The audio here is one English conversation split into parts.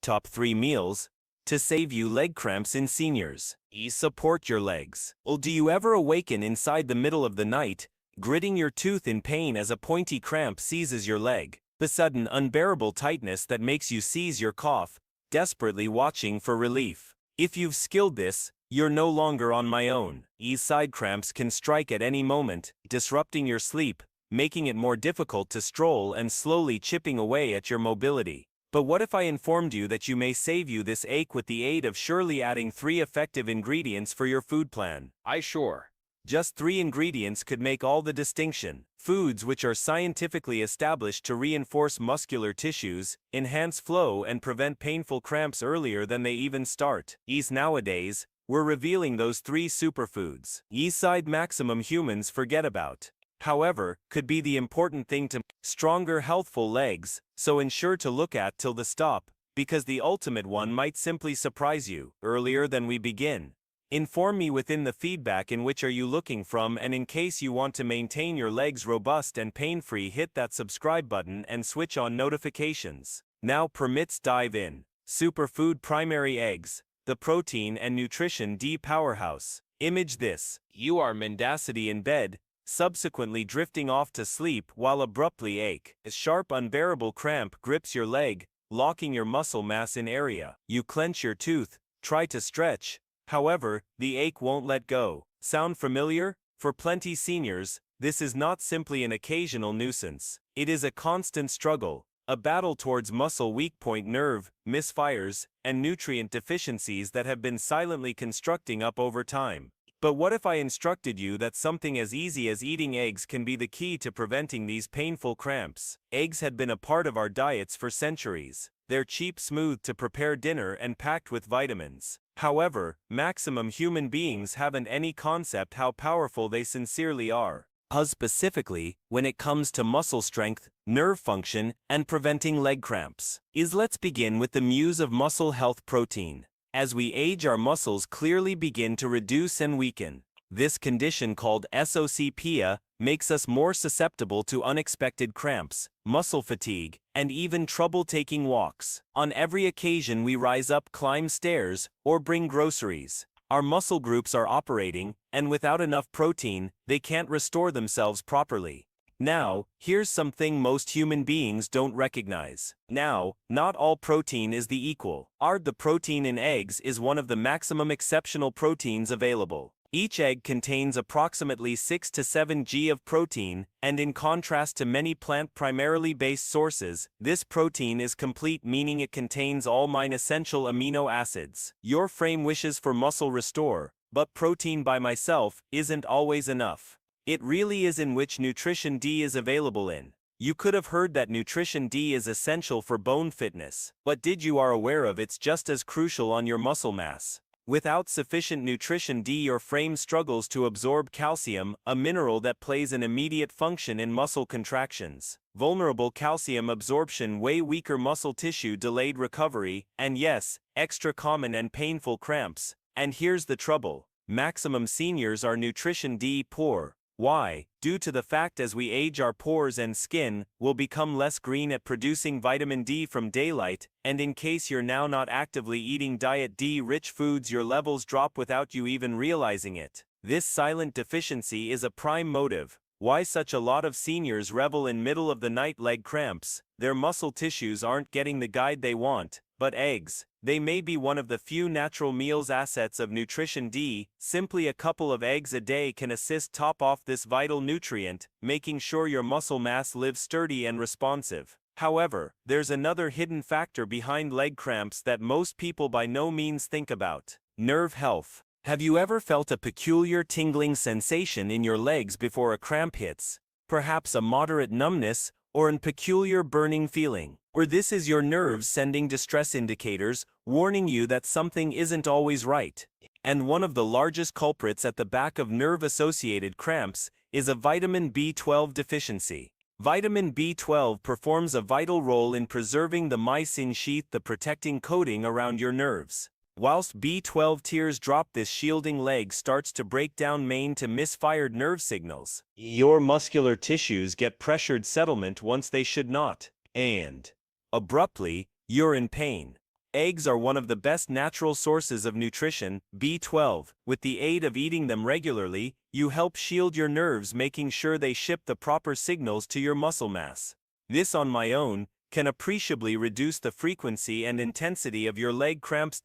top 3 meals to save you leg cramps in seniors. Support your legs. Well, do you ever awaken inside the middle of the night, gritting your tooth in pain as a pointy cramp seizes your leg? The sudden unbearable tightness that makes you seize your cough, desperately watching for relief. If you've skilled this, you're no longer on my own. Side cramps can strike at any moment, disrupting your sleep, making it more difficult to stroll and slowly chipping away at your mobility. But what if I informed you that you may save you this ache with the aid of surely adding 3 effective ingredients for your food plan? Sure. Just 3 ingredients could make all the distinction. Foods which are scientifically established to reinforce muscular tissues, enhance flow and prevent painful cramps earlier than they even start. Nowadays, we're revealing those 3 superfoods. Side maximum humans forget about. However, could be the important thing to stronger healthful legs, so ensure to look at till the stop, because the ultimate one might simply surprise you. Earlier than we begin, inform me within the feedback in which are you looking from, and in case you want to maintain your legs robust and pain-free, hit that subscribe button and switch on notifications. Now permits dive in. Superfood primary eggs, the protein and nutrition D powerhouse. Image this. You are mendacity in bed, subsequently drifting off to sleep while abruptly ache. A sharp unbearable cramp grips your leg, locking your muscle mass in area. You clench your tooth, try to stretch, however, the ache won't let go. Sound familiar? For plenty seniors, this is not simply an occasional nuisance. It is a constant struggle, a battle towards muscle weak point nerve, misfires, and nutrient deficiencies that have been silently constructing up over time. But what if I instructed you that something as easy as eating eggs can be the key to preventing these painful cramps? Eggs had been a part of our diets for centuries. They're cheap, smooth to prepare dinner and packed with vitamins. However, maximum human beings haven't any concept how powerful they sincerely are. Specifically, when it comes to muscle strength, nerve function, and preventing leg cramps. Let's begin with the muse of muscle health, protein. As we age, our muscles clearly begin to reduce and weaken. This condition, called SOCPia, makes us more susceptible to unexpected cramps, muscle fatigue, and even trouble taking walks. On every occasion we rise up, climb stairs, or bring groceries, our muscle groups are operating, and without enough protein, they can't restore themselves properly. Now, here's something most human beings don't recognize. Now, not all protein is the equal. The protein in eggs is one of the maximum exceptional proteins available. Each egg contains approximately 6 to 7 g of protein, and in contrast to many plant primarily based sources, this protein is complete, meaning it contains all 9 essential amino acids. Your frame wishes for muscle restore, but protein by myself isn't always enough. It really is in which nutrition D is available in. You could have heard that nutrition D is essential for bone fitness, but did you are aware of it's just as crucial on your muscle mass? Without sufficient nutrition D, your frame struggles to absorb calcium, a mineral that plays an immediate function in muscle contractions. Vulnerable calcium absorption, way weaker muscle tissue, delayed recovery, and yes, extra common and painful cramps. And here's the trouble. Maximum seniors are nutrition D poor. Why? Due to the fact as we age, our pores and skin will become less green at producing vitamin D from daylight, and in case you're now not actively eating diet D-rich foods, your levels drop without you even realizing it. This silent deficiency is a prime motive why such a lot of seniors revel in middle-of-the-night leg cramps. Their muscle tissues aren't getting the guide they want, but eggs. They may be one of the few natural meals assets of nutrition D. Simply a couple of eggs a day can assist top off this vital nutrient, making sure your muscle mass lives sturdy and responsive. However, there's another hidden factor behind leg cramps that most people by no means think about. Nerve health. Have you ever felt a peculiar tingling sensation in your legs before a cramp hits? Perhaps a moderate numbness, or a peculiar burning feeling? Or this is your nerves sending distress indicators, warning you that something isn't always right. And one of the largest culprits at the back of nerve-associated cramps is a vitamin B12 deficiency. Vitamin B12 performs a vital role in preserving the myosin sheath, the protecting coating around your nerves. Whilst B12 tears drop, this shielding leg starts to break down main to misfired nerve signals. Your muscular tissues get pressured settlement once they should not, and abruptly, you're in pain. Eggs are one of the best natural sources of nutrition, B12. With the aid of eating them regularly, you help shield your nerves, making sure they ship the proper signals to your muscle mass. This on my own can appreciably reduce the frequency and intensity of your leg cramps.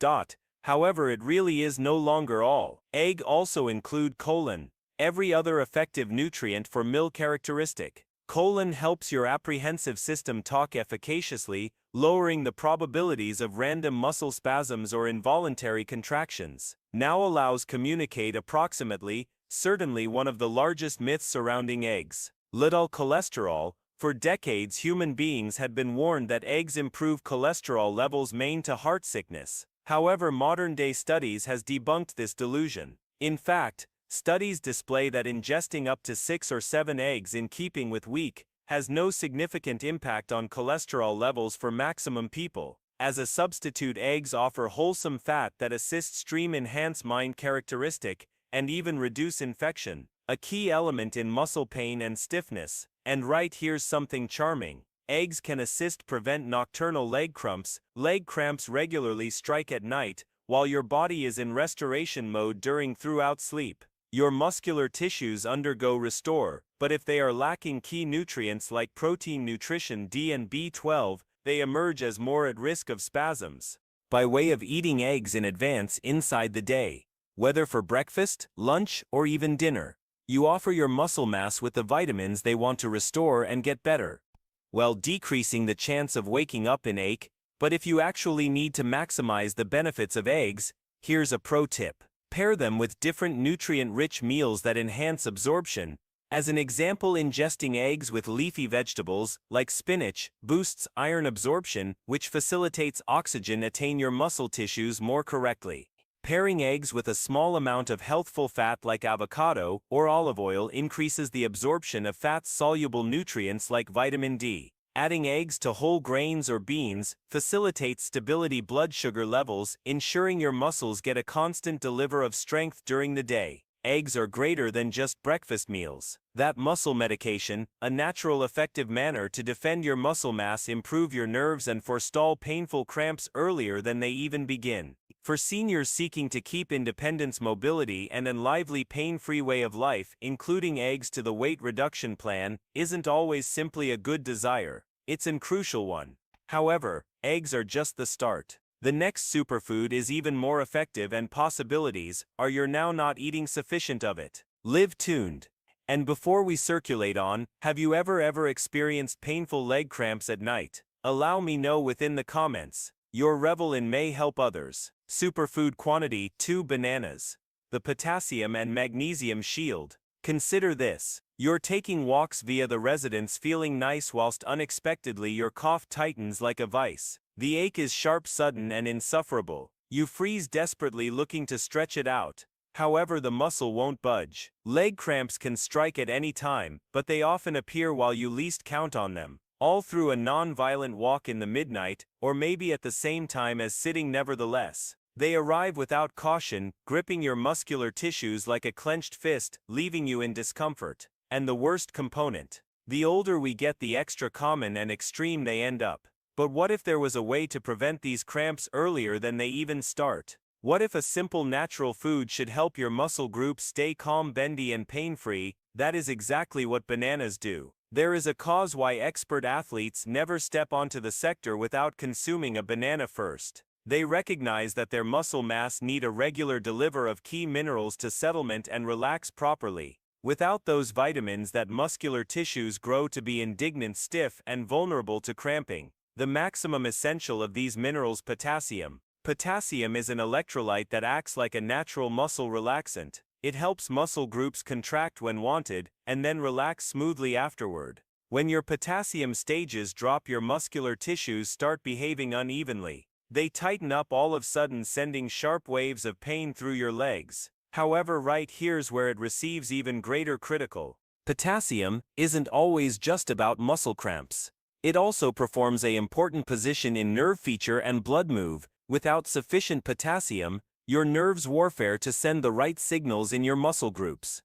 However, it really is no longer all. Egg also include choline, every other effective nutrient for milk characteristic. Choline helps your apprehensive system talk efficaciously, lowering the probabilities of random muscle spasms or involuntary contractions. Now allows communicate approximately, certainly one of the largest myths surrounding eggs. Little cholesterol. For decades human beings had been warned that eggs improve cholesterol levels main to heart sickness. However, modern-day studies has debunked this delusion. In fact, studies display that ingesting up to 6 or 7 eggs in keeping with week has no significant impact on cholesterol levels for maximum people. As a substitute, eggs offer wholesome fat that assists stream enhance mind characteristic and even reduce infection, a key element in muscle pain and stiffness. And right here's something charming. Eggs can assist prevent nocturnal leg cramps. Leg cramps regularly strike at night, while your body is in restoration mode throughout sleep. Your muscular tissues undergo restore, but if they are lacking key nutrients like protein, nutrition, D and B12, they emerge as more at risk of spasms. By way of eating eggs in advance inside the day, whether for breakfast, lunch, or even dinner, you offer your muscle mass with the vitamins they want to restore and get better, while decreasing the chance of waking up in ache. But if you actually need to maximize the benefits of eggs, here's a pro tip. Pair them with different nutrient-rich meals that enhance absorption. As an example, ingesting eggs with leafy vegetables, like spinach, boosts iron absorption, which facilitates oxygen attain your muscle tissues more correctly. Pairing eggs with a small amount of healthful fat like avocado or olive oil increases the absorption of fat-soluble nutrients like vitamin D. Adding eggs to whole grains or beans facilitates stability blood sugar levels, ensuring your muscles get a constant deliver of strength during the day. Eggs are greater than just breakfast meals. That muscle medication, a natural effective manner to defend your muscle mass, improve your nerves and forestall painful cramps earlier than they even begin. For seniors seeking to keep independence, mobility and a lively pain-free way of life, including eggs to the weight reduction plan isn't always simply a good desire, it's a crucial one. However, eggs are just the start. The next superfood is even more effective, and possibilities are you're now not eating sufficient of it. Live tuned. And before we circulate on, have you ever experienced painful leg cramps at night? Allow me know within the comments. Your revel in may help others. Superfood quantity: 2 bananas. The potassium and magnesium shield. Consider this. You're taking walks via the residence feeling nice whilst unexpectedly your cough tightens like a vice. The ache is sharp, sudden and insufferable. You freeze desperately looking to stretch it out. However, the muscle won't budge. Leg cramps can strike at any time, but they often appear while you least count on them. All through a non-violent walk in the midnight, or maybe at the same time as sitting. Nevertheless, they arrive without caution, gripping your muscular tissues like a clenched fist, leaving you in discomfort. And the worst component: the older we get, the extra common and extreme they end up. But what if there was a way to prevent these cramps earlier than they even start? What if a simple natural food should help your muscle groups stay calm, bendy and pain-free? That is exactly what bananas do. There is a cause why expert athletes never step onto the sector without consuming a banana first. They recognize that their muscle mass need a regular deliver of key minerals to settlement and relax properly. Without those vitamins, that muscular tissues grow to be indignant, stiff and vulnerable to cramping. The maximum essential of these minerals: potassium. Potassium is an electrolyte that acts like a natural muscle relaxant. It helps muscle groups contract when wanted, and then relax smoothly afterward. When your potassium stages drop, your muscular tissues start behaving unevenly. They tighten up all of a sudden, sending sharp waves of pain through your legs. However, right here's where it receives even greater critical. Potassium isn't always just about muscle cramps. It also performs an important position in nerve feature and blood move. Without sufficient potassium, your nerves warfare to send the right signals in your muscle groups.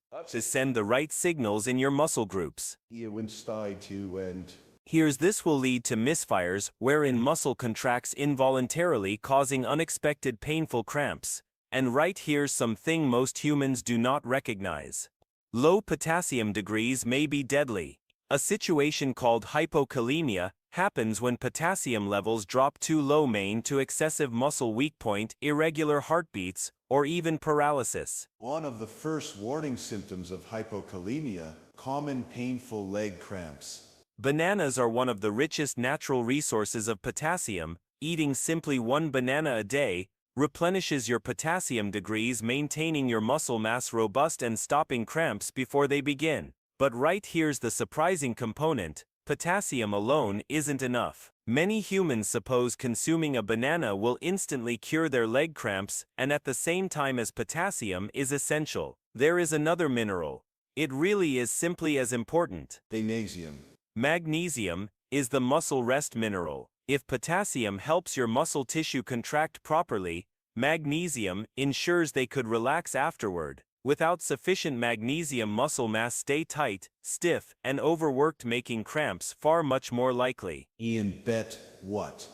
This will lead to misfires wherein muscle contracts involuntarily, causing unexpected painful cramps. And here's something most humans do not recognize. Low potassium degrees may be deadly. A situation called hypokalemia happens when potassium levels drop too low, main to excessive muscle weak point, irregular heartbeats, or even paralysis. One of the first warning symptoms of hypokalemia, common painful leg cramps. Bananas are one of the richest natural resources of potassium. Eating simply one banana a day replenishes your potassium degrees, maintaining your muscle mass robust and stopping cramps before they begin. But here's the surprising component: potassium alone isn't enough. Many humans suppose consuming a banana will instantly cure their leg cramps, and at the same time as potassium is essential, there is another mineral. It really is simply as important. Magnesium. Magnesium is the muscle rest mineral. If potassium helps your muscle tissue contract properly, magnesium ensures they could relax afterward. Without sufficient magnesium, muscle mass stay tight, stiff, and overworked, making cramps far much more likely. Ian, bet what?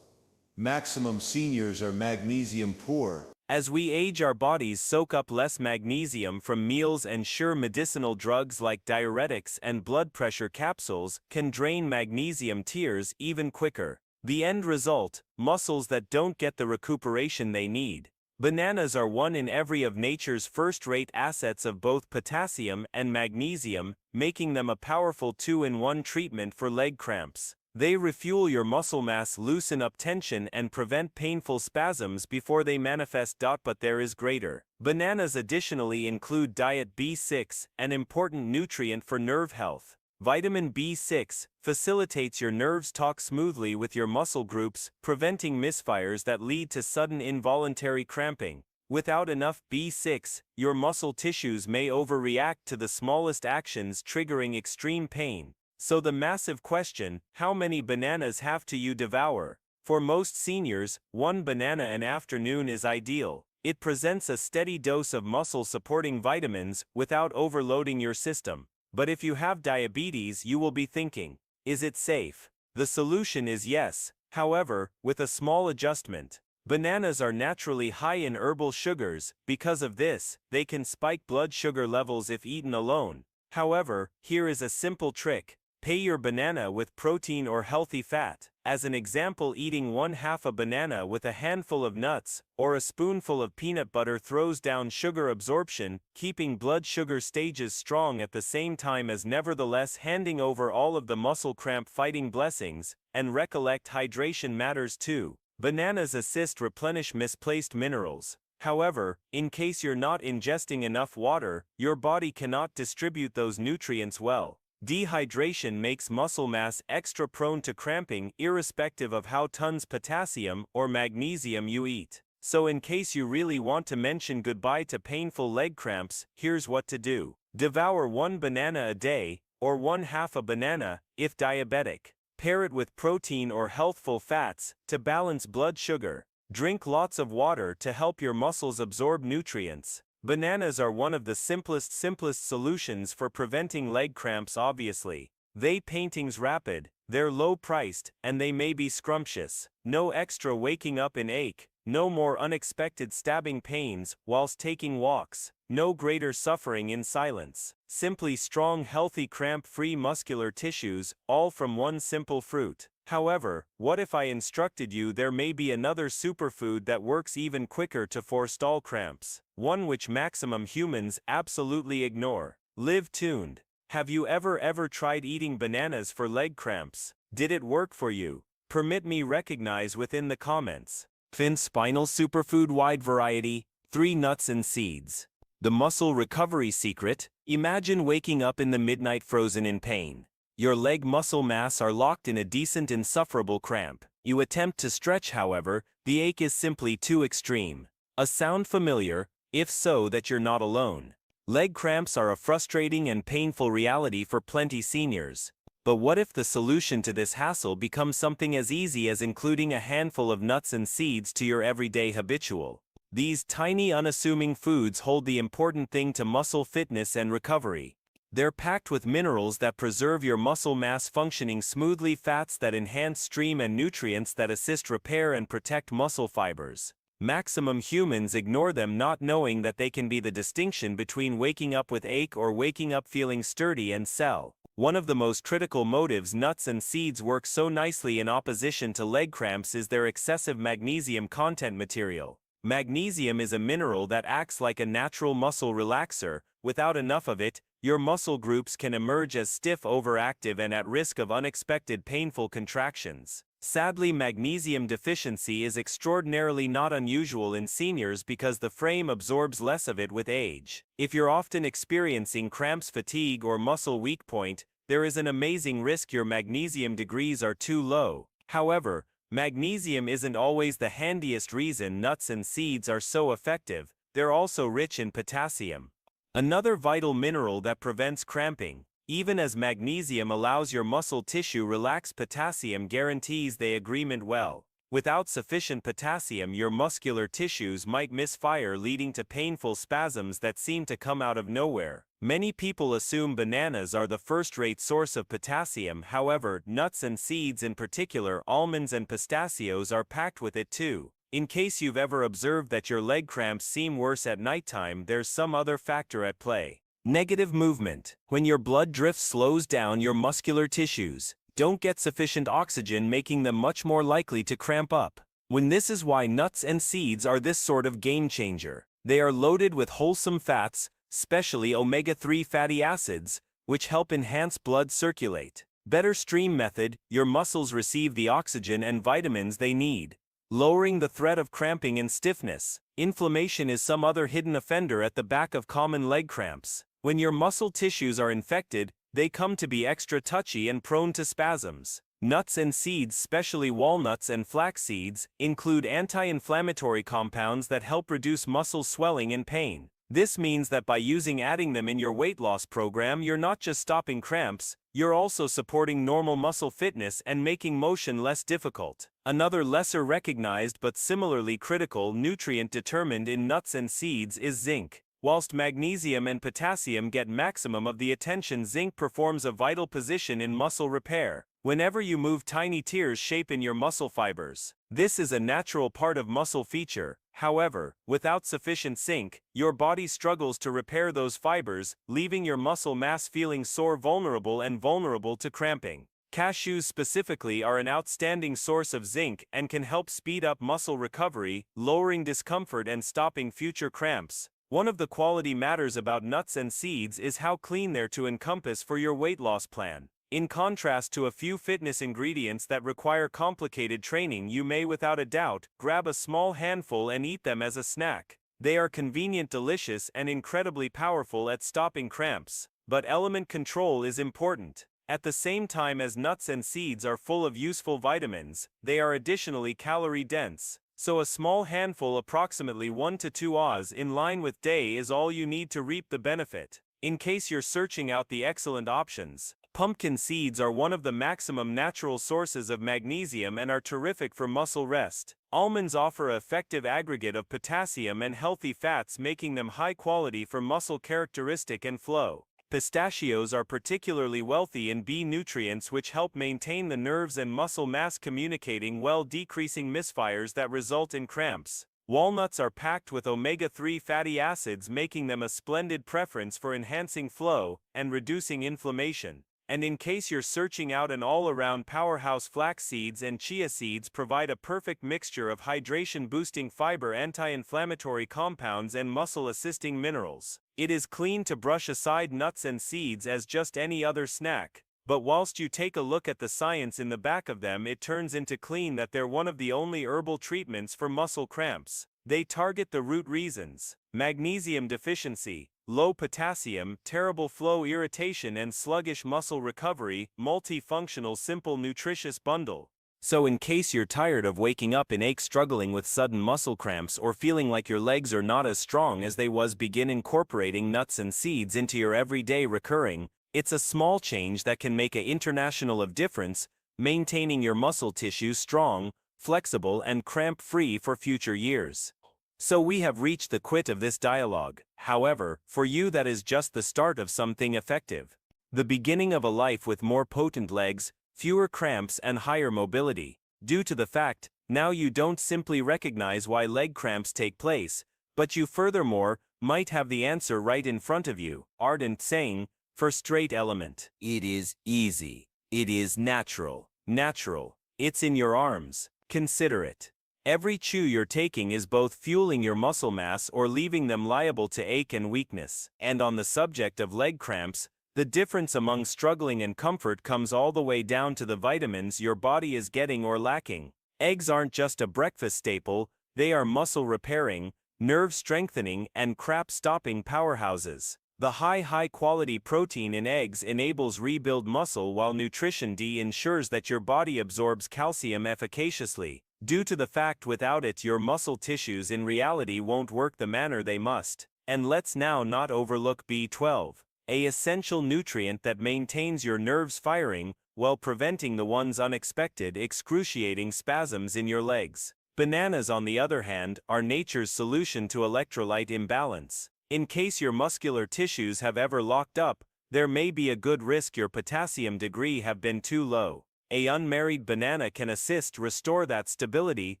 Maximum seniors are magnesium poor. As we age, our bodies soak up less magnesium from meals, and sure, medicinal drugs like diuretics and blood pressure capsules can drain magnesium tiers even quicker. The end result: muscles that don't get the recuperation they need. Bananas are one in every of nature's first-rate assets of both potassium and magnesium, making them a powerful two-in-one treatment for leg cramps. They refuel your muscle mass, loosen up tension, and prevent painful spasms before they manifest. But there is greater. Bananas additionally include diet B6, an important nutrient for nerve health. Vitamin B6 facilitates your nerves talk smoothly with your muscle groups, preventing misfires that lead to sudden involuntary cramping. Without enough B6, your muscle tissues may overreact to the smallest actions, triggering extreme pain. So the massive question: how many bananas have to you devour? For most seniors, one banana an afternoon is ideal. It presents a steady dose of muscle-supporting vitamins without overloading your system. But if you have diabetes, you will be thinking, is it safe? The solution is yes, however, with a small adjustment. Bananas are naturally high in herbal sugars. Because of this, they can spike blood sugar levels if eaten alone. However, here is a simple trick: pay your banana with protein or healthy fat. As an example, eating 1/2 a banana with a handful of nuts or a spoonful of peanut butter throws down sugar absorption, keeping blood sugar stages strong at the same time as nevertheless handing over all of the muscle cramp fighting blessings. And recollect, hydration matters too. Bananas assist replenish misplaced minerals. However, in case you're not ingesting enough water, your body cannot distribute those nutrients well. Dehydration makes muscle mass extra prone to cramping, irrespective of how tons potassium or magnesium you eat. So in case you really want to mention goodbye to painful leg cramps, here's what to do. Devour one banana a day, or 1/2 a banana, if diabetic. Pair it with protein or healthful fats to balance blood sugar. Drink lots of water to help your muscles absorb nutrients. Bananas are one of the simplest solutions for preventing leg cramps. Obviously, they paintings rapid, they're low priced, and they may be scrumptious. No extra waking up in ache, no more unexpected stabbing pains whilst taking walks, no greater suffering in silence. Simply strong, healthy, cramp-free muscular tissues, all from one simple fruit. However, what if I instructed you there may be another superfood that works even quicker to forestall cramps? One which maximum humans absolutely ignore. Live tuned. Have you ever tried eating bananas for leg cramps? Did it work for you? Permit me recognize within the comments. Fin spinal superfood wide variety, 3 nuts and seeds. The muscle recovery secret: imagine waking up in the midnight frozen in pain. Your leg muscle mass are locked in a decent insufferable cramp. You attempt to stretch, however, the ache is simply too extreme. A sound familiar? If so, that you're not alone. Leg cramps are a frustrating and painful reality for plenty seniors. But what if the solution to this hassle becomes something as easy as including a handful of nuts and seeds to your everyday habitual? These tiny unassuming foods hold the important thing to muscle fitness and recovery. They're packed with minerals that preserve your muscle mass functioning smoothly, fats that enhance stream, and nutrients that assist repair and protect muscle fibers. Maximum humans ignore them, not knowing that they can be the distinction between waking up with ache or waking up feeling sturdy and sell. One of the most critical motives nuts and seeds work so nicely in opposition to leg cramps is their excessive magnesium content material. Magnesium is a mineral that acts like a natural muscle relaxer. Without enough of it, your muscle groups can emerge as stiff, overactive, and at risk of unexpected painful contractions. Sadly, magnesium deficiency is extraordinarily not unusual in seniors because the frame absorbs less of it with age. If you're often experiencing cramps, fatigue, or muscle weak point, there is an amazing risk your magnesium degrees are too low. However, magnesium isn't always the handiest reason nuts and seeds are so effective. They're also rich in potassium, another vital mineral that prevents cramping. Even as magnesium allows your muscle tissue relax, potassium guarantees the agreement well. Without sufficient potassium, your muscular tissues might misfire, leading to painful spasms that seem to come out of nowhere. Many people assume bananas are the first-rate source of potassium. However, nuts and seeds, in particular almonds and pistachios, are packed with it too. In case you've ever observed that your leg cramps seem worse at nighttime, there's some other factor at play. Negative movement. When your blood drift slows down your muscular tissues, don't get sufficient oxygen, making them much more likely to cramp up. This is why nuts and seeds are this sort of game changer. They are loaded with wholesome fats, especially omega-3 fatty acids, which help enhance blood circulate. Better stream method, your muscles receive the oxygen and vitamins they need, lowering the threat of cramping and stiffness. Inflammation is some other hidden offender at the back of common leg cramps. When your muscle tissues are infected, they come to be extra touchy and prone to spasms. Nuts and seeds, especially walnuts and flax seeds, include anti-inflammatory compounds that help reduce muscle swelling and pain. This means that by adding them in your weight loss program, you're not just stopping cramps, you're also supporting normal muscle fitness and making motion less difficult. Another lesser recognized but similarly critical nutrient determined in nuts and seeds is zinc. Whilst magnesium and potassium get maximum of the attention, zinc performs a vital position in muscle repair. Whenever you move, tiny tears shape in your muscle fibers. This is a natural part of muscle feature. However, without sufficient zinc, your body struggles to repair those fibers, leaving your muscle mass feeling sore, vulnerable to cramping. Cashews specifically are an outstanding source of zinc and can help speed up muscle recovery, lowering discomfort and stopping future cramps. One of the quality matters about nuts and seeds is how clean they're to encompass for your weight loss plan. In contrast to a few fitness ingredients that require complicated training, you may without a doubt grab a small handful and eat them as a snack. They are convenient, delicious, and incredibly powerful at stopping cramps. But element control is important. At the same time as nuts and seeds are full of useful vitamins, they are additionally calorie-dense. So a small handful, approximately 1 to 2 oz in line with day, is all you need to reap the benefit. In case you're searching out the excellent options, pumpkin seeds are one of the maximum natural sources of magnesium and are terrific for muscle rest. Almonds offer an effective aggregate of potassium and healthy fats, making them high quality for muscle characteristic and flow. Pistachios are particularly wealthy in B nutrients, which help maintain the nerves and muscle mass communicating well, decreasing misfires that result in cramps. Walnuts are packed with omega-3 fatty acids, making them a splendid preference for enhancing flow and reducing inflammation. And in case you're searching out an all-around powerhouse, flax seeds and chia seeds provide a perfect mixture of hydration-boosting fiber, anti-inflammatory compounds, and muscle-assisting minerals. It is clean to brush aside nuts and seeds as just any other snack. But whilst you take a look at the science in the back of them, it turns into clean that they're one of the only herbal treatments for muscle cramps. They target the root reasons: magnesium deficiency, low potassium, terrible flow, irritation, and sluggish muscle recovery. Multifunctional, simple, nutritious bundle. So in case you're tired of waking up in ache, struggling with sudden muscle cramps, or feeling like your legs are not as strong as they was, begin incorporating nuts and seeds into your everyday recurring. It's a small change that can make an international of difference, maintaining your muscle tissue strong, flexible, and cramp-free for future years. So we have reached the quit of this dialogue. However, for you that is just the start of something effective. The beginning of a life with more potent legs, fewer cramps and higher mobility. Due to the fact, now you don't simply recognize why leg cramps take place, but you furthermore might have the answer right in front of you. Ardent saying, for straight element. It is easy. It is natural. Natural. It's in your arms. Consider it. Every chew you're taking is both fueling your muscle mass or leaving them liable to ache and weakness. And on the subject of leg cramps, the difference among struggling and comfort comes all the way down to the vitamins your body is getting or lacking. Eggs aren't just a breakfast staple, they are muscle repairing, nerve strengthening, and cramp stopping powerhouses. The high quality protein in eggs enables rebuild muscle, while nutrition D ensures that your body absorbs calcium efficaciously. Due to the fact without it your muscle tissues in reality won't work the manner they must. And let's now not overlook B12, an essential nutrient that maintains your nerves firing while preventing the one's unexpected, excruciating spasms in your legs. Bananas, on the other hand, are nature's solution to electrolyte imbalance. In case your muscular tissues have ever locked up, there may be a good risk your potassium degree have been too low. An unmarried banana can assist restore that stability,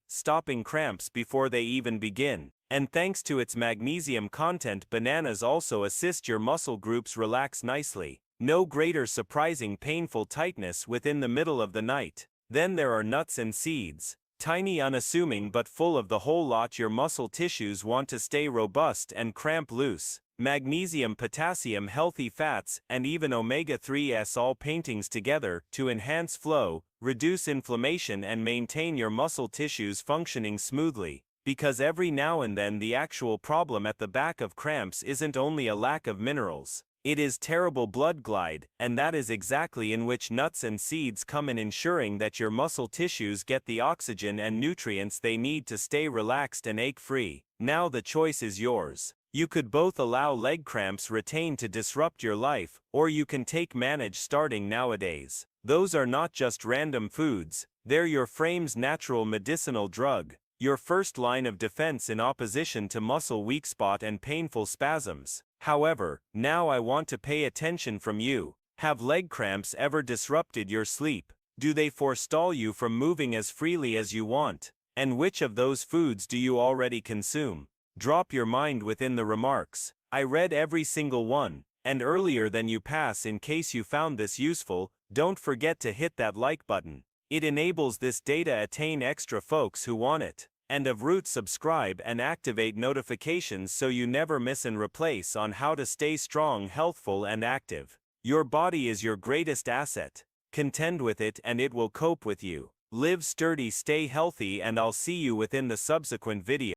stopping cramps before they even begin. And thanks to its magnesium content, bananas also assist your muscle groups relax nicely. No greater surprising painful tightness within the middle of the night. Then there are nuts and seeds. Tiny, unassuming, but full of the whole lot your muscle tissues want to stay robust and cramp loose. Magnesium, potassium, healthy fats, and even omega-3s all paintings together to enhance flow, reduce inflammation and maintain your muscle tissues functioning smoothly. Because every now and then the actual problem at the back of cramps isn't only a lack of minerals. It is terrible blood glide, and that is exactly in which nuts and seeds come in, ensuring that your muscle tissues get the oxygen and nutrients they need to stay relaxed and ache-free. Now the choice is yours. You could both allow leg cramps retain to disrupt your life, or you can take manage starting nowadays. Those are not just random foods, they're your frame's natural medicinal drug, your first line of defense in opposition to muscle weak spot and painful spasms. However, now I want to pay attention from you. Have leg cramps ever disrupted your sleep? Do they forestall you from moving as freely as you want? And which of those foods do you already consume? Drop your mind within the remarks. I read every single one, and earlier than you pass, in case you found this useful, don't forget to hit that like button. It enables this data attain extra folks who want it. And of root, subscribe and activate notifications so you never miss and replace on how to stay strong, healthful and active. Your body is your greatest asset. Contend with it and it will cope with you. Live sturdy, stay healthy, and I'll see you within the subsequent video.